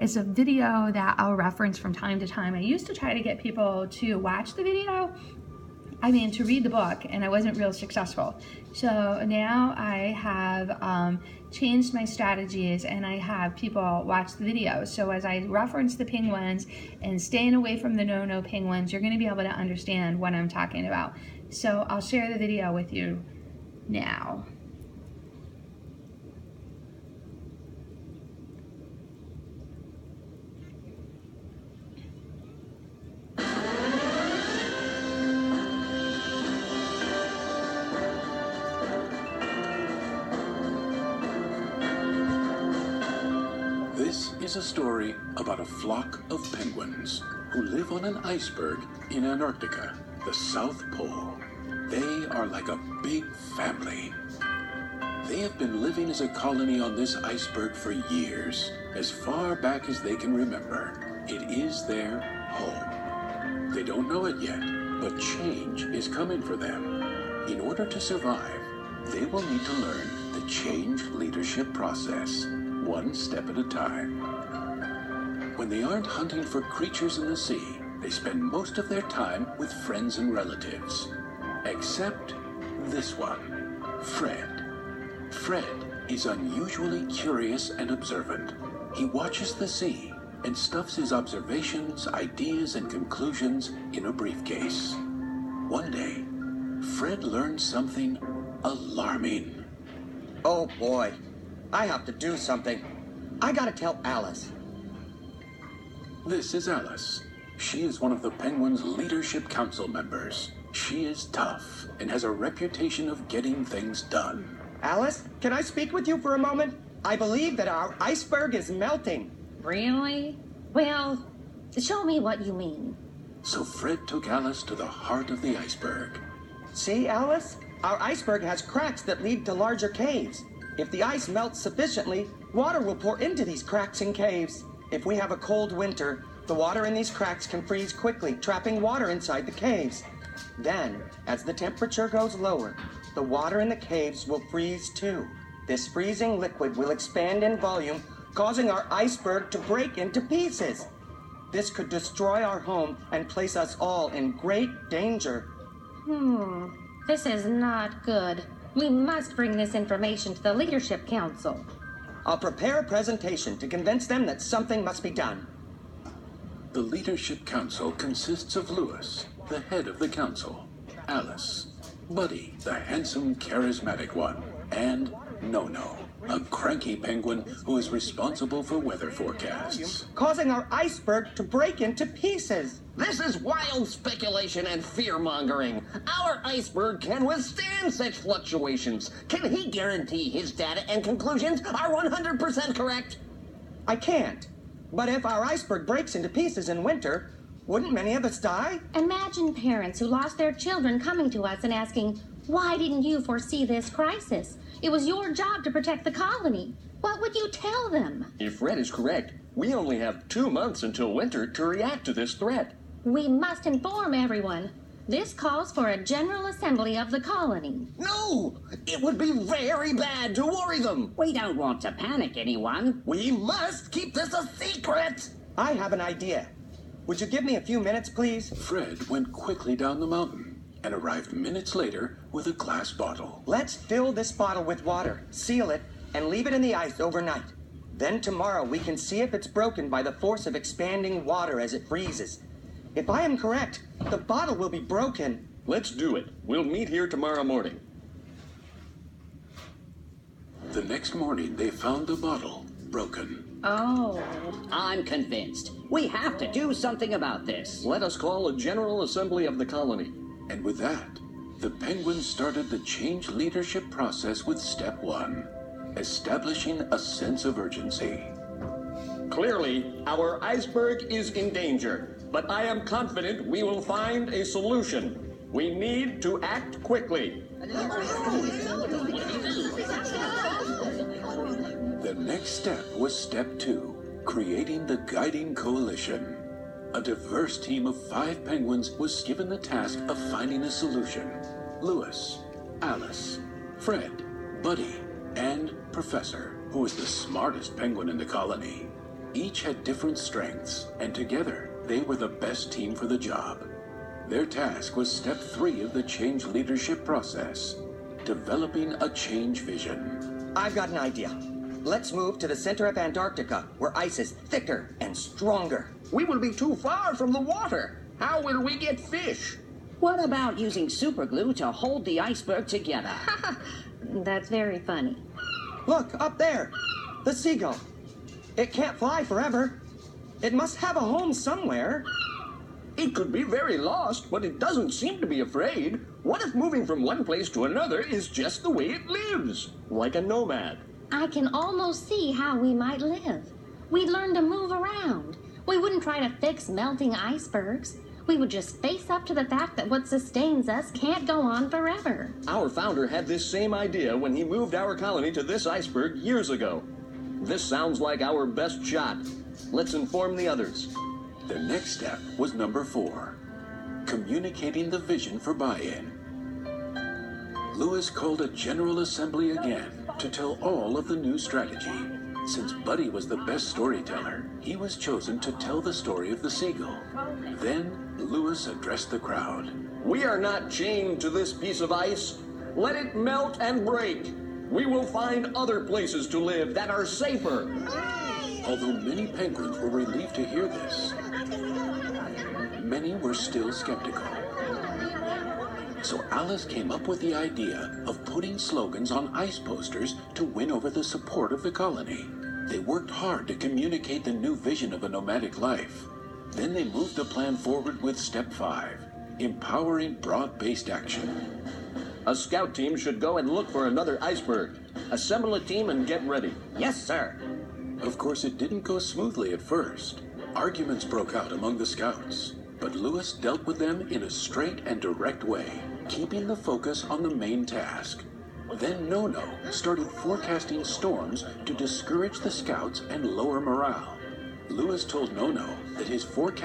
It's a video that I'll reference from time to time. I used to try to get people to watch the video, to read the book, and I wasn't real successful. So now I have changed my strategies, and I have people watch the video. So as I reference the penguins and staying away from the no-no penguins, you're going to be able to understand what I'm talking about. So I'll share the video with you now. This is a story about a flock of penguins who live on an iceberg in Antarctica, the South Pole. They are like a big family. They have been living as a colony on this iceberg for years, as far back as they can remember. It is their home. They don't know it yet, but change is coming for them. In order to survive, they will need to learn the change leadership process, one step at a time. When they aren't hunting for creatures in the sea, they spend most of their time with friends and relatives. Except this one, Fred. Fred is unusually curious and observant. He watches the sea and stuffs his observations, ideas, and conclusions in a briefcase. One day, Fred learns something alarming. Oh boy, I have to do something. I gotta tell Alice. This is Alice. She is one of the Penguins' Leadership Council members. She is tough and has a reputation of getting things done. Alice, can I speak with you for a moment? I believe that our iceberg is melting. Really? Well, show me what you mean. So Fred took Alice to the heart of the iceberg. See, Alice? Our iceberg has cracks that lead to larger caves. If the ice melts sufficiently, water will pour into these cracks and caves. If we have a cold winter, the water in these cracks can freeze quickly, trapping water inside the caves. Then, as the temperature goes lower, the water in the caves will freeze too. This freezing liquid will expand in volume, causing our iceberg to break into pieces. This could destroy our home and place us all in great danger. This is not good. We must bring this information to the Leadership Council. I'll prepare a presentation to convince them that something must be done. The Leadership Council consists of Lewis, the head of the council, Alice, Buddy, the handsome, charismatic one, and No-No, a cranky penguin who is responsible for weather forecasts. Causing our iceberg to break into pieces. This is wild speculation and fear-mongering. Our iceberg can withstand such fluctuations. Can he guarantee his data and conclusions are 100% correct? I can't. But if our iceberg breaks into pieces in winter, wouldn't many of us die? Imagine parents who lost their children coming to us and asking, "Why didn't you foresee this crisis? It was your job to protect the colony." What would you tell them? If Fred is correct, we only have 2 months until winter to react to this threat. We must inform everyone. This calls for a general assembly of the colony. No! It would be very bad to worry them. We don't want to panic anyone. We must keep this a secret. I have an idea. Would you give me a few minutes, please? Fred went quickly down the mountain and arrived minutes later with a glass bottle. Let's fill this bottle with water, seal it, and leave it in the ice overnight. Then tomorrow we can see if it's broken by the force of expanding water as it freezes. If I am correct, the bottle will be broken. Let's do it. We'll meet here tomorrow morning. The next morning, they found the bottle broken. Oh. I'm convinced. We have to do something about this. Let us call a general assembly of the colony. And with that, the Penguins started the change leadership process with step 1, establishing a sense of urgency. Clearly, our iceberg is in danger, but I am confident we will find a solution. We need to act quickly. The next step was step 2, creating the guiding coalition. A diverse team of 5 penguins was given the task of finding a solution. Lewis, Alice, Fred, Buddy, and Professor, who is the smartest penguin in the colony. Each had different strengths, and together they were the best team for the job. Their task was step 3 of the change leadership process, developing a change vision. I've got an idea. Let's move to the center of Antarctica, where ice is thicker and stronger. We will be too far from the water. How will we get fish? What about using superglue to hold the iceberg together? That's very funny. Look, up there. The seagull. It can't fly forever. It must have a home somewhere. It could be very lost, but it doesn't seem to be afraid. What if moving from one place to another is just the way it lives? Like a nomad. I can almost see how we might live. We'd learn to move around. We wouldn't try to fix melting icebergs. We would just face up to the fact that what sustains us can't go on forever. Our founder had this same idea when he moved our colony to this iceberg years ago. This sounds like our best shot. Let's inform the others. Their next step was number 4, communicating the vision for buy-in. Lewis called a general assembly again to tell all of the new strategy. Since Buddy was the best storyteller, he was chosen to tell the story of the seagull. Then Lewis addressed the crowd. We are not chained to this piece of ice. Let it melt and break. We will find other places to live that are safer. Although many penguins were relieved to hear this, many were still skeptical. So Alice came up with the idea of putting slogans on ice posters to win over the support of the colony. They worked hard to communicate the new vision of a nomadic life. Then they moved the plan forward with step 5, empowering broad-based action. A scout team should go and look for another iceberg. Assemble a team and get ready. Yes, sir. Of course, it didn't go smoothly at first. Arguments broke out among the scouts, but Lewis dealt with them in a straight and direct way, keeping the focus on the main task. Then Nono started forecasting storms to discourage the scouts and lower morale. Lewis told Nono that his forecast